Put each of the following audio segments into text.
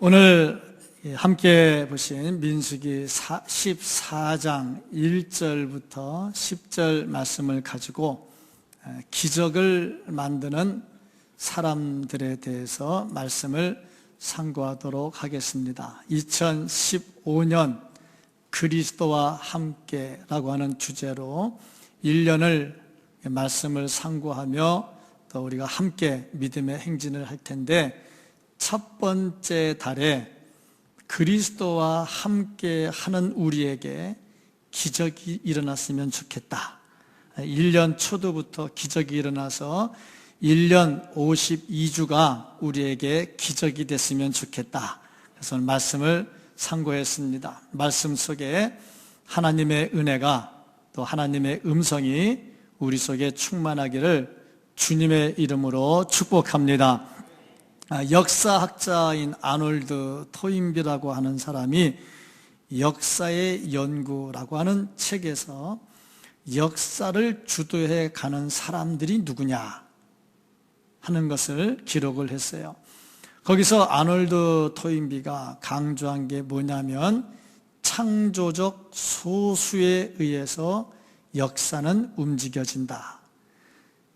오늘 함께 보신 민수기 14장 1절부터 10절 말씀을 가지고 기적을 만드는 사람들에 대해서 말씀을 상고하도록 하겠습니다. 2015년 그리스도와 함께라고 하는 주제로 1년을 말씀을 상고하며 또 우리가 함께 믿음의 행진을 할 텐데, 첫 번째 달에 그리스도와 함께 하는 우리에게 기적이 일어났으면 좋겠다. 1년 초도부터 기적이 일어나서 1년 52주가 우리에게 기적이 됐으면 좋겠다. 그래서 말씀을 상고했습니다. 말씀 속에 하나님의 은혜가, 또 하나님의 음성이 우리 속에 충만하기를 주님의 이름으로 축복합니다. 역사학자인 아놀드 토인비라고 하는 사람이 역사의 연구라고 하는 책에서 역사를 주도해 가는 사람들이 누구냐 하는 것을 기록을 했어요. 거기서 아놀드 토인비가 강조한 게 뭐냐면, 창조적 소수에 의해서 역사는 움직여진다.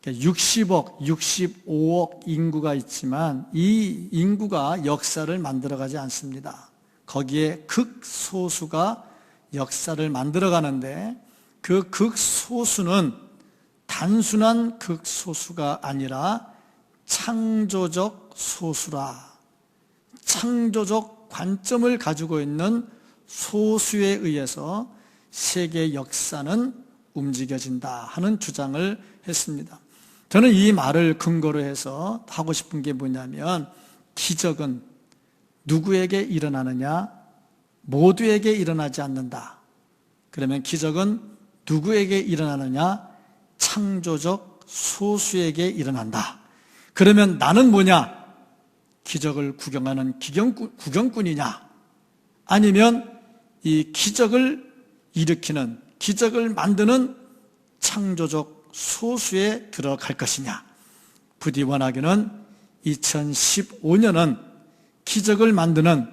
60억, 65억 인구가 있지만 이 인구가 역사를 만들어가지 않습니다. 거기에 극소수가 역사를 만들어가는데, 그 극소수는 단순한 극소수가 아니라 창조적 소수라, 창조적 관점을 가지고 있는 소수에 의해서 세계 역사는 움직여진다 하는 주장을 했습니다. 저는 이 말을 근거로 해서 하고 싶은 게 뭐냐면, 기적은 누구에게 일어나느냐? 모두에게 일어나지 않는다. 그러면 기적은 누구에게 일어나느냐? 창조적 소수에게 일어난다. 그러면 나는 뭐냐? 기적을 구경하는 구경꾼이냐? 아니면 이 기적을 일으키는, 기적을 만드는 창조적 소수에 들어갈 것이냐? 부디 원하기는 2015년은 기적을 만드는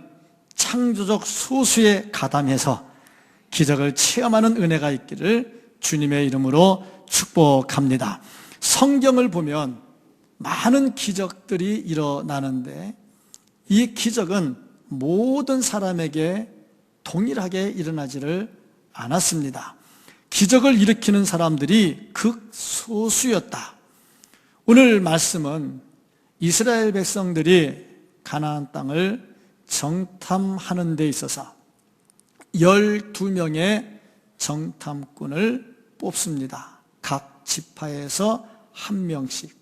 창조적 소수에 가담해서 기적을 체험하는 은혜가 있기를 주님의 이름으로 축복합니다. 성경을 보면 많은 기적들이 일어나는데, 이 기적은 모든 사람에게 동일하게 일어나지를 않았습니다. 기적을 일으키는 사람들이 극소수였다. 오늘 말씀은 이스라엘 백성들이 가나안 땅을 정탐하는 데 있어서 12명의 정탐꾼을 뽑습니다. 각 지파에서 한 명씩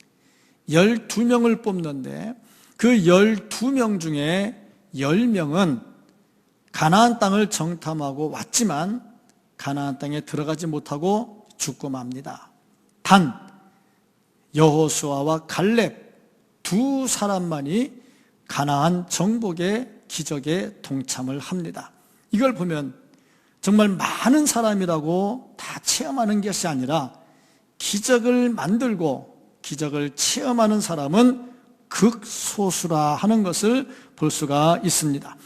12명을 뽑는데, 그 12명 중에 10명은 가나안 땅을 정탐하고 왔지만 가나안 땅에 들어가지 못하고 죽고 맙니다. 단 여호수아와 갈렙 두 사람만이 가나안 정복의 기적에 동참을 합니다. 이걸 보면 정말 많은 사람이라고 다 체험하는 것이 아니라, 기적을 만들고 기적을 체험하는 사람은 극소수라 하는 것을 볼 수가 있습니다.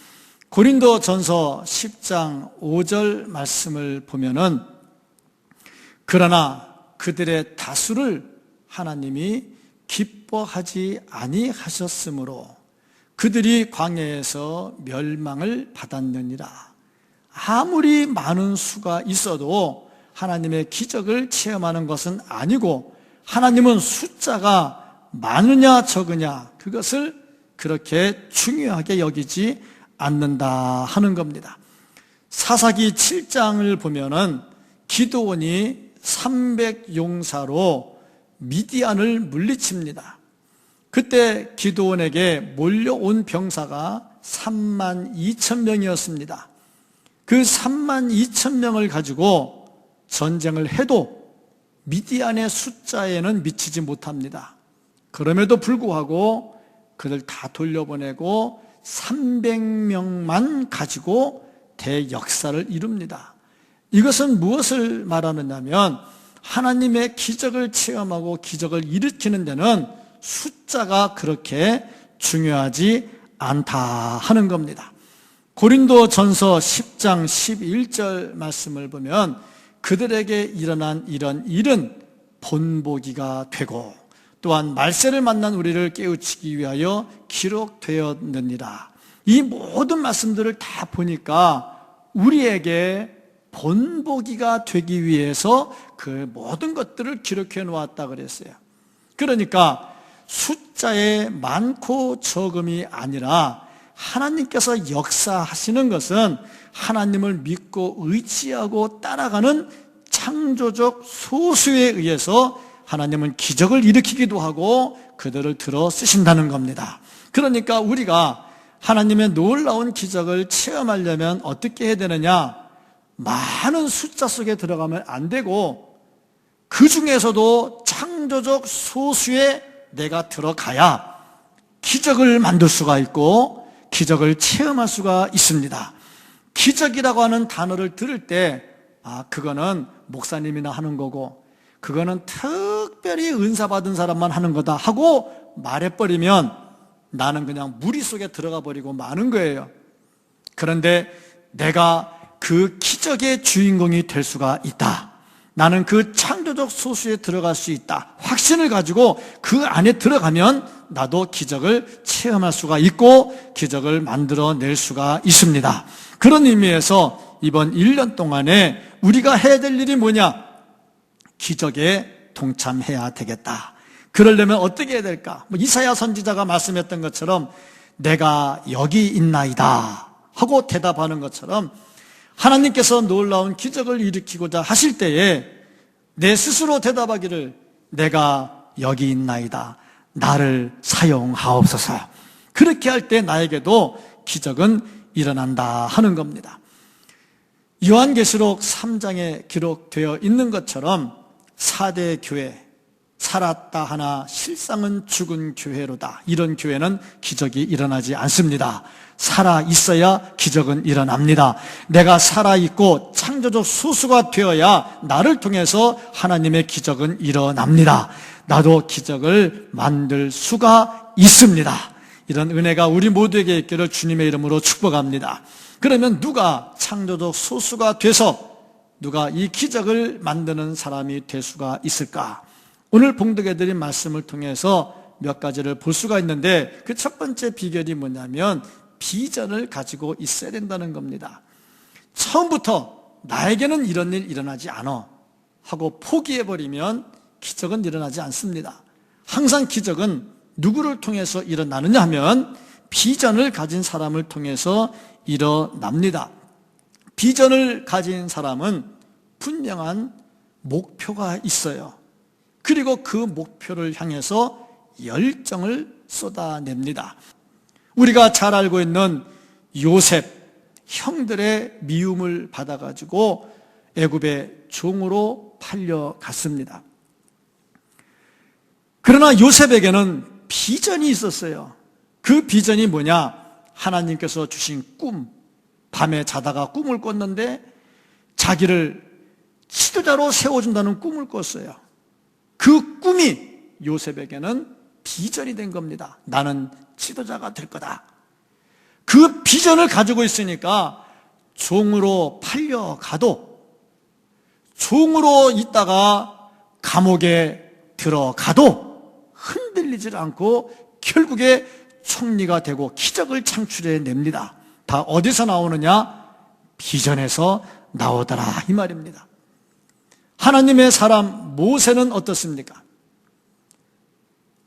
고린도전서 10장 5절 말씀을 보면은, 그러나 그들의 다수를 하나님이 기뻐하지 아니하셨으므로 그들이 광야에서 멸망을 받았느니라. 아무리 많은 수가 있어도 하나님의 기적을 체험하는 것은 아니고, 하나님은 숫자가 많으냐 적으냐 그것을 그렇게 중요하게 여기지 않는다 하는 겁니다. 사사기 7장을 보면은 기드온이 300용사로 미디안을 물리칩니다. 그때 기드온에게 몰려온 병사가 32,000명이었습니다. 그 32,000명을 가지고 전쟁을 해도 미디안의 숫자에는 미치지 못합니다. 그럼에도 불구하고 그들 다 돌려보내고 300명만 가지고 대역사를 이룹니다. 이것은 무엇을 말하느냐면, 하나님의 기적을 체험하고 기적을 일으키는 데는 숫자가 그렇게 중요하지 않다 하는 겁니다. 고린도전서 10장 11절 말씀을 보면 그들에게 일어난 이런 일은 본보기가 되고 또한 말세를 만난 우리를 깨우치기 위하여 기록되었느니라. 이 모든 말씀들을 다 보니까 우리에게 본보기가 되기 위해서 그 모든 것들을 기록해 놓았다 그랬어요. 그러니까 숫자의 많고 적음이 아니라 하나님께서 역사하시는 것은 하나님을 믿고 의지하고 따라가는 창조적 소수에 의해서 하나님은 기적을 일으키기도 하고 그들을 들어 쓰신다는 겁니다. 그러니까 우리가 하나님의 놀라운 기적을 체험하려면 어떻게 해야 되느냐? 많은 숫자 속에 들어가면 안 되고 그 중에서도 창조적 소수에 내가 들어가야 기적을 만들 수가 있고 기적을 체험할 수가 있습니다. 기적이라고 하는 단어를 들을 때 그거는 목사님이나 하는 거고 그거는 특별히 은사 받은 사람만 하는 거다 하고 말해버리면 나는 그냥 무리 속에 들어가 버리고 마는 거예요. 그런데 내가 그 기적의 주인공이 될 수가 있다. 나는 그 창조적 소수에 들어갈 수 있다. 확신을 가지고 그 안에 들어가면 나도 기적을 체험할 수가 있고 기적을 만들어낼 수가 있습니다. 그런 의미에서 이번 1년 동안에 우리가 해야 될 일이 뭐냐? 기적에 동참해야 되겠다. 그러려면 어떻게 해야 될까? 이사야 선지자가 말씀했던 것처럼 내가 여기 있나이다 하고 대답하는 것처럼 하나님께서 놀라운 기적을 일으키고자 하실 때에 내 스스로 대답하기를 내가 여기 있나이다. 나를 사용하옵소서. 그렇게 할 때 나에게도 기적은 일어난다 하는 겁니다. 요한계시록 3장에 기록되어 있는 것처럼 4대 교회, 살았다 하나 실상은 죽은 교회로다. 이런 교회는 기적이 일어나지 않습니다. 살아 있어야 기적은 일어납니다. 내가 살아 있고 창조적 소수가 되어야 나를 통해서 하나님의 기적은 일어납니다. 나도 기적을 만들 수가 있습니다. 이런 은혜가 우리 모두에게 있기를 주님의 이름으로 축복합니다. 그러면 누가 창조적 소수가 돼서 누가 이 기적을 만드는 사람이 될 수가 있을까? 오늘 봉독해 드린 말씀을 통해서 몇 가지를 볼 수가 있는데 그 첫 번째 비결이 뭐냐면 비전을 가지고 있어야 된다는 겁니다. 처음부터 나에게는 이런 일 일어나지 않아 하고 포기해버리면 기적은 일어나지 않습니다. 항상 기적은 누구를 통해서 일어나느냐 하면 비전을 가진 사람을 통해서 일어납니다. 비전을 가진 사람은 분명한 목표가 있어요. 그리고 그 목표를 향해서 열정을 쏟아냅니다. 우리가 잘 알고 있는 요셉, 형들의 미움을 받아가지고 애굽의 종으로 팔려갔습니다. 그러나 요셉에게는 비전이 있었어요. 그 비전이 뭐냐? 하나님께서 주신 꿈, 밤에 자다가 꿈을 꿨는데 자기를 지도자로 세워준다는 꿈을 꿨어요. 그 꿈이 요셉에게는 비전이 된 겁니다. 나는 지도자가 될 거다. 그 비전을 가지고 있으니까 종으로 팔려가도 종으로 있다가 감옥에 들어가도 흔들리질 않고 결국에 총리가 되고 기적을 창출해냅니다. 다 어디서 나오느냐? 비전에서 나오더라 이 말입니다. 하나님의 사람 모세는 어떻습니까?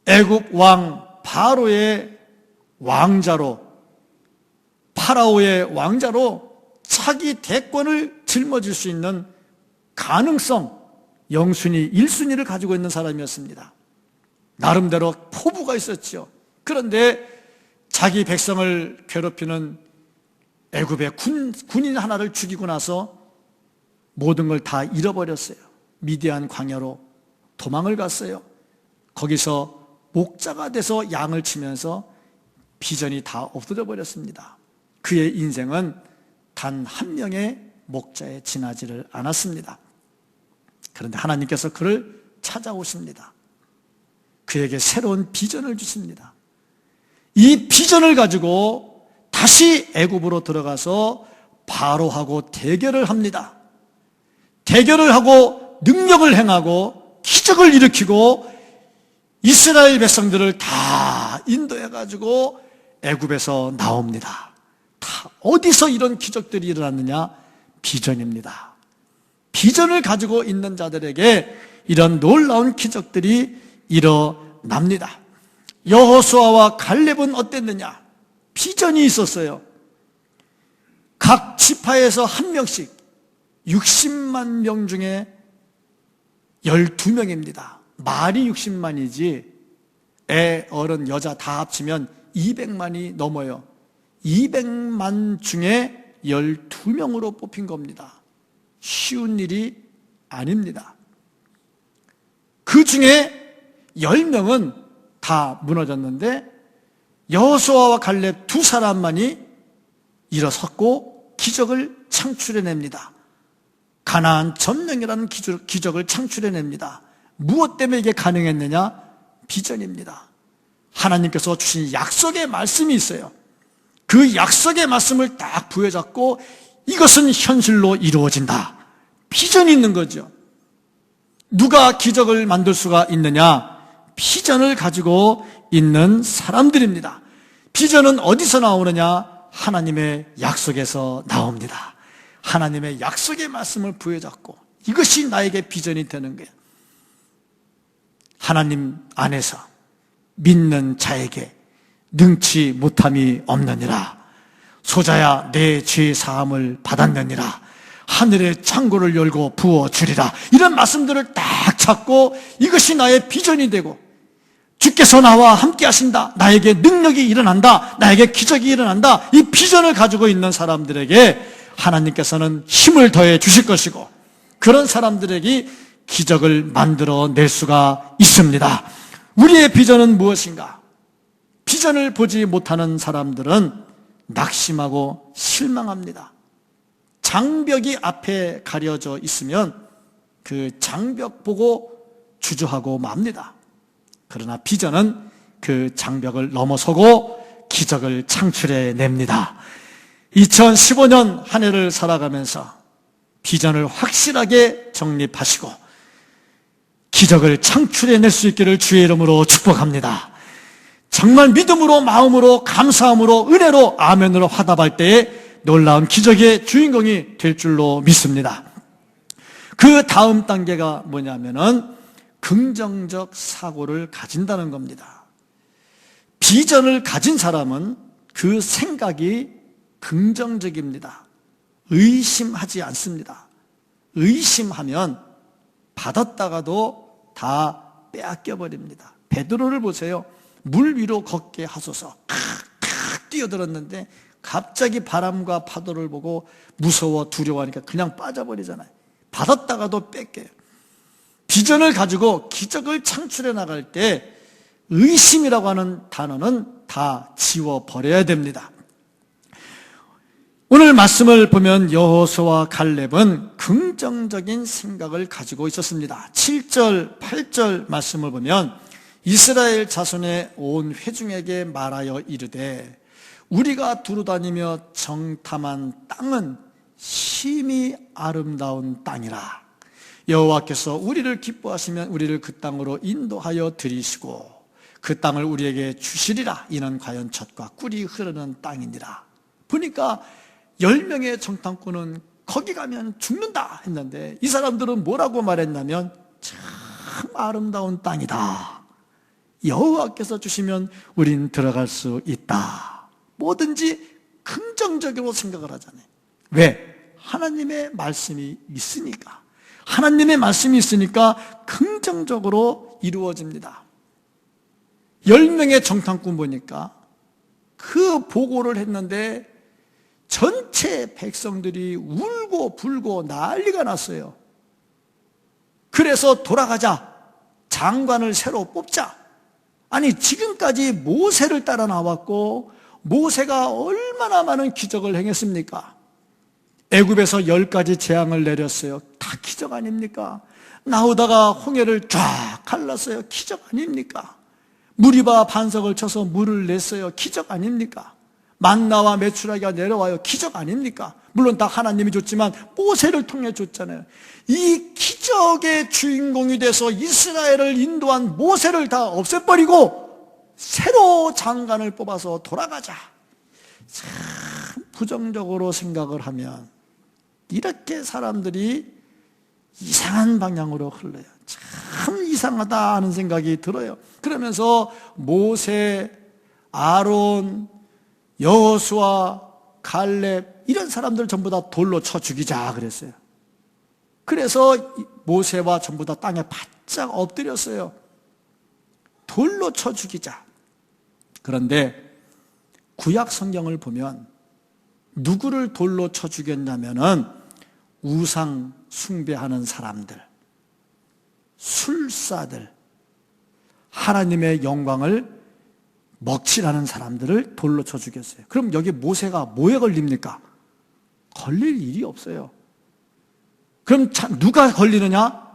애굽 왕 바로의 왕자로 파라오의 왕자로 차기 대권을 짊어질 수 있는 가능성, 영순위, 1순위를 가지고 있는 사람이었습니다. 나름대로 포부가 있었죠. 그런데 자기 백성을 괴롭히는 애굽의 군인 하나를 죽이고 나서 모든 걸 다 잃어버렸어요. 미디안 광야로 도망을 갔어요. 거기서 목자가 돼서 양을 치면서 비전이 다 없어져 버렸습니다. 그의 인생은 단 한 명의 목자에 지나지를 않았습니다. 그런데 하나님께서 그를 찾아오십니다. 그에게 새로운 비전을 주십니다. 이 비전을 가지고 다시 애굽으로 들어가서 바로하고 대결을 합니다. 대결을 하고 능력을 행하고 기적을 일으키고 이스라엘 백성들을 다 인도해가지고 애굽에서 나옵니다. 다 어디서 이런 기적들이 일어났느냐? 비전입니다. 비전을 가지고 있는 자들에게 이런 놀라운 기적들이 일어납니다. 여호수아와 갈렙은 어땠느냐? 비전이 있었어요. 각 지파에서 한 명씩 60만 명 중에 12명입니다. 말이 60만이지 애, 어른, 여자 다 합치면 200만이 넘어요. 200만 중에 12명으로 뽑힌 겁니다. 쉬운 일이 아닙니다. 그 중에 10명은 다 무너졌는데 여호수아와 갈렙 두 사람만이 일어섰고 기적을 창출해냅니다. 가나안 점령이라는 기적을 창출해냅니다. 무엇 때문에 이게 가능했느냐? 비전입니다. 하나님께서 주신 약속의 말씀이 있어요. 그 약속의 말씀을 딱 부여잡고 이것은 현실로 이루어진다. 비전이 있는 거죠. 누가 기적을 만들 수가 있느냐? 비전을 가지고 있는 사람들입니다. 비전은 어디서 나오느냐? 하나님의 약속에서 나옵니다. 하나님의 약속의 말씀을 부여잡고 이것이 나에게 비전이 되는 거예요. 하나님 안에서 믿는 자에게 능치 못함이 없느니라. 소자야 내 죄 사함을 받았느니라. 하늘의 창고를 열고 부어주리라. 이런 말씀들을 딱 찾고 이것이 나의 비전이 되고 주께서 나와 함께 하신다. 나에게 능력이 일어난다. 나에게 기적이 일어난다. 이 비전을 가지고 있는 사람들에게 하나님께서는 힘을 더해 주실 것이고 그런 사람들에게 기적을 만들어낼 수가 있습니다. 우리의 비전은 무엇인가? 비전을 보지 못하는 사람들은 낙심하고 실망합니다. 장벽이 앞에 가려져 있으면 그 장벽 보고 주저하고 맙니다. 그러나 비전은 그 장벽을 넘어서고 기적을 창출해냅니다. 2015년 한 해를 살아가면서 비전을 확실하게 정립하시고 기적을 창출해낼 수 있기를 주의 이름으로 축복합니다. 정말 믿음으로, 마음으로, 감사함으로, 은혜로, 아멘으로 화답할 때에 놀라운 기적의 주인공이 될 줄로 믿습니다. 그 다음 단계가 뭐냐면은 긍정적 사고를 가진다는 겁니다. 비전을 가진 사람은 그 생각이 긍정적입니다. 의심하지 않습니다. 의심하면 받았다가도 다 빼앗겨 버립니다. 베드로를 보세요. 물 위로 걷게 하소서. 뛰어들었는데 갑자기 바람과 파도를 보고 무서워 두려워하니까 그냥 빠져버리잖아요. 받았다가도 뺏겨요. 비전을 가지고 기적을 창출해 나갈 때 의심이라고 하는 단어는 다 지워버려야 됩니다. 오늘 말씀을 보면 여호수아와 갈렙은 긍정적인 생각을 가지고 있었습니다. 7절, 8절 말씀을 보면 이스라엘 자손의 온 회중에게 말하여 이르되 우리가 두루다니며 정탐한 땅은 심히 아름다운 땅이라. 여호와께서 우리를 기뻐하시면 우리를 그 땅으로 인도하여 들이시고 그 땅을 우리에게 주시리라. 이는 과연 젖과 꿀이 흐르는 땅이니라. 보니까 10명의 정탐꾼은 거기 가면 죽는다 했는데 이 사람들은 뭐라고 말했냐면 참 아름다운 땅이다. 여호와께서 주시면 우린 들어갈 수 있다. 뭐든지 긍정적으로 생각을 하잖아요. 왜? 하나님의 말씀이 있으니까. 하나님의 말씀이 있으니까 긍정적으로 이루어집니다. 10명의 정탐꾼 보니까 그 보고를 했는데 전체 백성들이 울고 불고 난리가 났어요. 그래서 돌아가자. 장관을 새로 뽑자. 아니 지금까지 모세를 따라 나왔고 모세가 얼마나 많은 기적을 행했습니까? 애굽에서 10가지 재앙을 내렸어요. 다 기적 아닙니까? 나오다가 홍해를 쫙 갈랐어요. 기적 아닙니까? 무리바 반석을 쳐서 물을 냈어요. 기적 아닙니까? 만나와 메추라기가 내려와요. 기적 아닙니까? 물론 다 하나님이 줬지만 모세를 통해 줬잖아요. 이 기적의 주인공이 돼서 이스라엘을 인도한 모세를 다 없애버리고 새로 장관을 뽑아서 돌아가자. 참 부정적으로 생각을 하면 이렇게 사람들이 이상한 방향으로 흘러요. 참 이상하다 하는 생각이 들어요. 그러면서 모세, 아론, 여호수아, 갈렙 이런 사람들 전부 다 돌로 쳐 죽이자 그랬어요. 그래서 모세와 전부 다 땅에 바짝 엎드렸어요. 돌로 쳐 죽이자. 그런데 구약 성경을 보면 누구를 돌로 쳐 죽였냐면은 우상 숭배하는 사람들, 술사들, 하나님의 영광을 먹칠하는 사람들을 돌로 쳐 죽였어요. 그럼 여기 모세가 뭐에 걸립니까? 걸릴 일이 없어요. 그럼 누가 걸리느냐?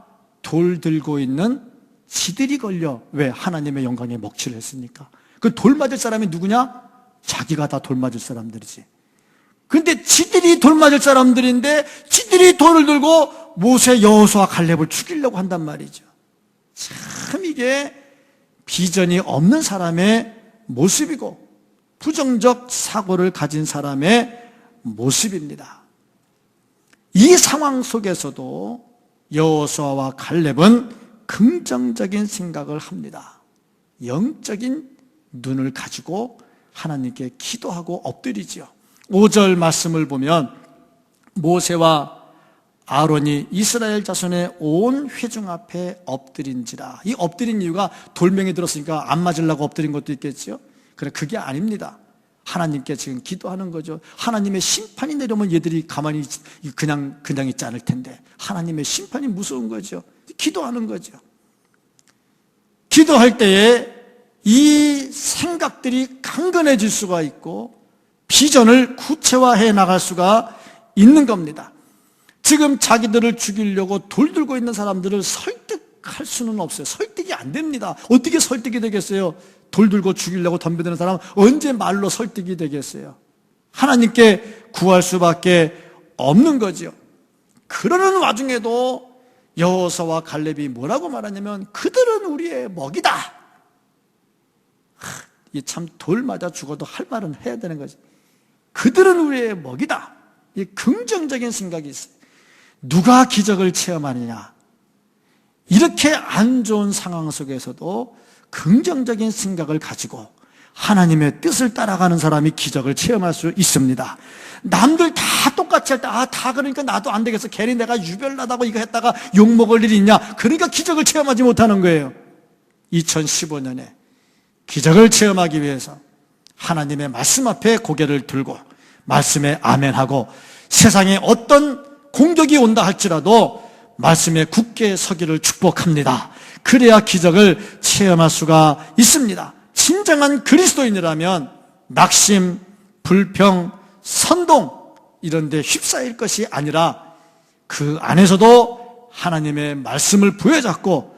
돌 들고 있는 지들이 걸려. 왜? 하나님의 영광에 먹칠을 했으니까. 그 돌 맞을 사람이 누구냐? 자기가 다 돌 맞을 사람들이지. 근데 지들이 돌 맞을 사람들인데 지들이 돌을 들고 모세, 여호수아, 갈렙을 죽이려고 한단 말이죠. 참 이게 비전이 없는 사람의 모습이고 부정적 사고를 가진 사람의 모습입니다. 이 상황 속에서도 여호수아와 갈렙은 긍정적인 생각을 합니다. 영적인 눈을 가지고 하나님께 기도하고 엎드리지요. 5절 말씀을 보면 모세와 아론이 이스라엘 자손의 온 회중 앞에 엎드린지라. 이 엎드린 이유가 돌멩이 들었으니까 안 맞으려고 엎드린 것도 있겠죠. 그래, 그게 아닙니다. 하나님께 지금 기도하는 거죠. 하나님의 심판이 내려오면 얘들이 가만히 그냥 있지 않을 텐데 하나님의 심판이 무서운 거죠. 기도하는 거죠. 기도할 때에 이 생각들이 강건해질 수가 있고 비전을 구체화해 나갈 수가 있는 겁니다. 지금 자기들을 죽이려고 돌 들고 있는 사람들을 설득할 수는 없어요. 설득이 안 됩니다. 어떻게 설득이 되겠어요? 돌 들고 죽이려고 덤벼드는 사람은 언제 말로 설득이 되겠어요? 하나님께 구할 수밖에 없는 거죠. 그러는 와중에도 여호수아와 갈렙이 뭐라고 말하냐면 그들은 우리의 먹이다. 이 참 돌 맞아 죽어도 할 말은 해야 되는 거지. 그들은 우리의 먹이다. 이 긍정적인 생각이 있어요. 누가 기적을 체험하느냐? 이렇게 안 좋은 상황 속에서도 긍정적인 생각을 가지고 하나님의 뜻을 따라가는 사람이 기적을 체험할 수 있습니다. 남들 다 똑같이 할 때, 다 그러니까 나도 안 되겠어. 괜히 내가 유별나다고 이거 했다가 욕먹을 일이 있냐? 그러니까 기적을 체험하지 못하는 거예요. 2015년에 기적을 체험하기 위해서 하나님의 말씀 앞에 고개를 들고 말씀에 아멘하고 세상에 어떤 공격이 온다 할지라도 말씀에 굳게 서기를 축복합니다. 그래야 기적을 체험할 수가 있습니다. 진정한 그리스도인이라면 낙심, 불평, 선동 이런 데 휩싸일 것이 아니라 그 안에서도 하나님의 말씀을 부여잡고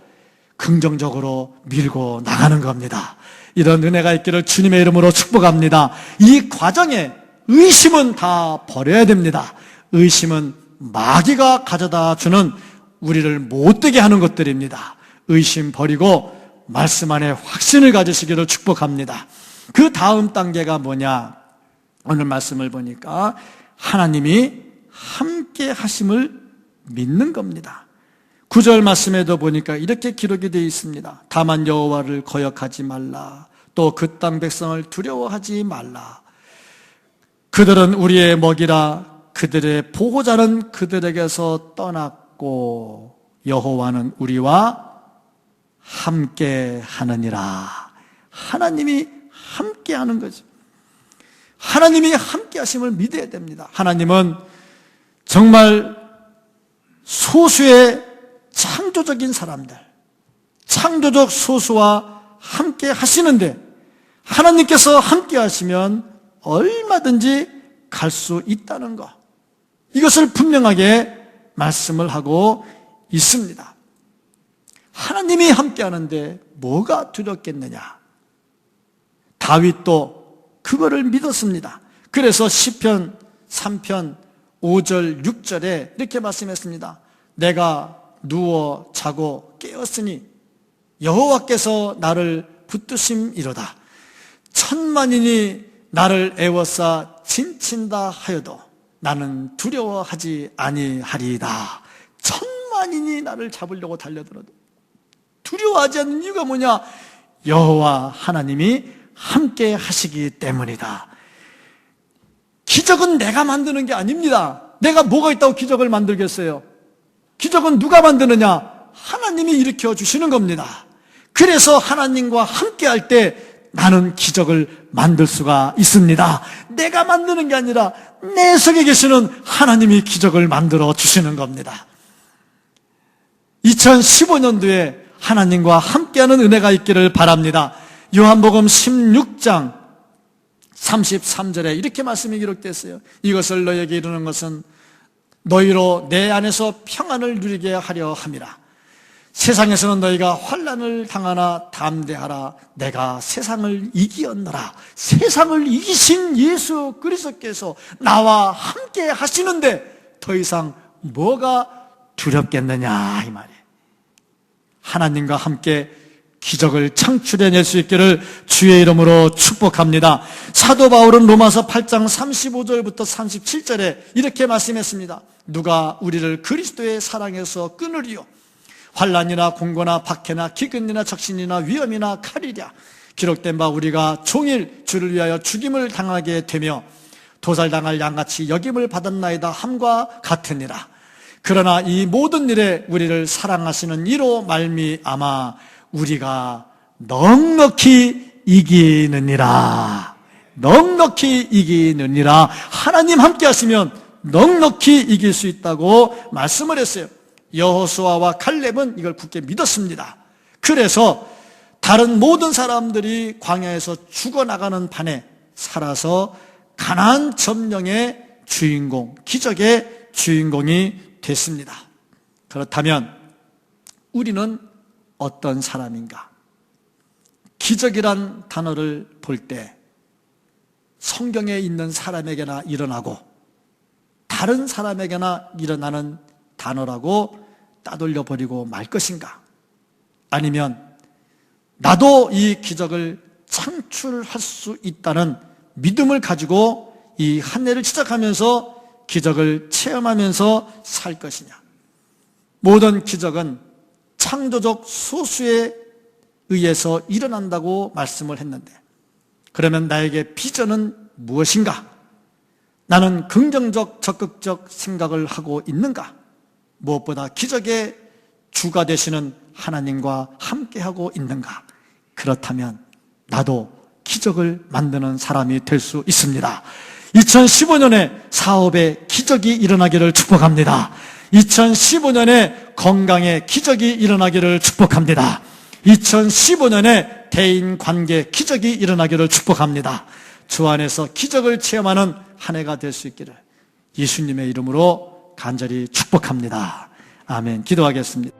긍정적으로 밀고 나가는 겁니다. 이런 은혜가 있기를 주님의 이름으로 축복합니다. 이 과정에 의심은 다 버려야 됩니다. 의심은 마귀가 가져다 주는 우리를 못되게 하는 것들입니다. 의심 버리고 말씀 안에 확신을 가지시기를 축복합니다. 그 다음 단계가 뭐냐? 오늘 말씀을 보니까 하나님이 함께 하심을 믿는 겁니다. 9절 말씀에도 보니까 이렇게 기록이 되어 있습니다. 다만 여호와를 거역하지 말라. 또 그 땅 백성을 두려워하지 말라. 그들은 우리의 먹이라. 그들의 보호자는 그들에게서 떠났고 여호와는 우리와 함께 하느니라. 하나님이 함께 하는 거죠. 하나님이 함께 하심을 믿어야 됩니다. 하나님은 정말 소수의 창조적인 사람들, 창조적 소수와 함께 하시는데 하나님께서 함께 하시면 얼마든지 갈 수 있다는 것, 이것을 분명하게 말씀을 하고 있습니다. 하나님이 함께 하는데 뭐가 두렵겠느냐? 다윗도 그거를 믿었습니다. 그래서 시편 3편 5절 6절에 이렇게 말씀했습니다. 내가 누워 자고 깨었으니 여호와께서 나를 붙드심이로다. 천만인이 나를 애워싸 진친다 하여도 나는 두려워하지 아니하리이다. 천만인이 나를 잡으려고 달려들어도 두려워하지 않는 이유가 뭐냐? 여호와 하나님이 함께 하시기 때문이다. 기적은 내가 만드는 게 아닙니다. 내가 뭐가 있다고 기적을 만들겠어요? 기적은 누가 만드느냐? 하나님이 일으켜 주시는 겁니다. 그래서 하나님과 함께 할 때 나는 기적을 만들 수가 있습니다. 내가 만드는 게 아니라 내 속에 계시는 하나님이 기적을 만들어 주시는 겁니다. 2015년도에 하나님과 함께하는 은혜가 있기를 바랍니다. 요한복음 16장 33절에 이렇게 말씀이 기록됐어요. 이것을 너희에게 이루는 것은 너희로 내 안에서 평안을 누리게 하려 함이라. 세상에서는 너희가 환난을 당하나 담대하라. 내가 세상을 이기었노라. 세상을 이기신 예수 그리스도께서 나와 함께 하시는데 더 이상 뭐가 두렵겠느냐 이 말이에요. 하나님과 함께 기적을 창출해낼 수 있기를 주의 이름으로 축복합니다. 사도 바울은 로마서 8장 35절부터 37절에 이렇게 말씀했습니다. 누가 우리를 그리스도의 사랑에서 끊으리요? 환난이나 공고나 박해나 기근이나 적신이나 위험이나 칼이랴. 기록된 바 우리가 종일 주를 위하여 죽임을 당하게 되며 도살당할 양같이 여김을 받았나이다 함과 같으니라. 그러나 이 모든 일에 우리를 사랑하시는 이로 말미암아 우리가 넉넉히 이기느니라. 넉넉히 이기느니라. 하나님 함께 하시면 넉넉히 이길 수 있다고 말씀을 했어요. 여호수아와 칼렙은 이걸 굳게 믿었습니다. 그래서 다른 모든 사람들이 광야에서 죽어나가는 반에 살아서 가나안 점령의 주인공, 기적의 주인공이 됐습니다. 그렇다면 우리는 어떤 사람인가? 기적이란 단어를 볼 때 성경에 있는 사람에게나 일어나고 다른 사람에게나 일어나는 단어라고 따돌려 버리고 말 것인가? 아니면 나도 이 기적을 창출할 수 있다는 믿음을 가지고 이 한 해를 시작하면서 기적을 체험하면서 살 것이냐? 모든 기적은 창조적 소수에 의해서 일어난다고 말씀을 했는데 그러면 나에게 비전은 무엇인가? 나는 긍정적 적극적 생각을 하고 있는가? 무엇보다 기적의 주가 되시는 하나님과 함께하고 있는가? 그렇다면 나도 기적을 만드는 사람이 될 수 있습니다. 2015년에 사업에 기적이 일어나기를 축복합니다. 2015년에 건강에 기적이 일어나기를 축복합니다. 2015년에 대인 관계 기적이 일어나기를 축복합니다. 주 안에서 기적을 체험하는 한 해가 될 수 있기를 예수님의 이름으로 간절히 축복합니다. 아멘. 기도하겠습니다.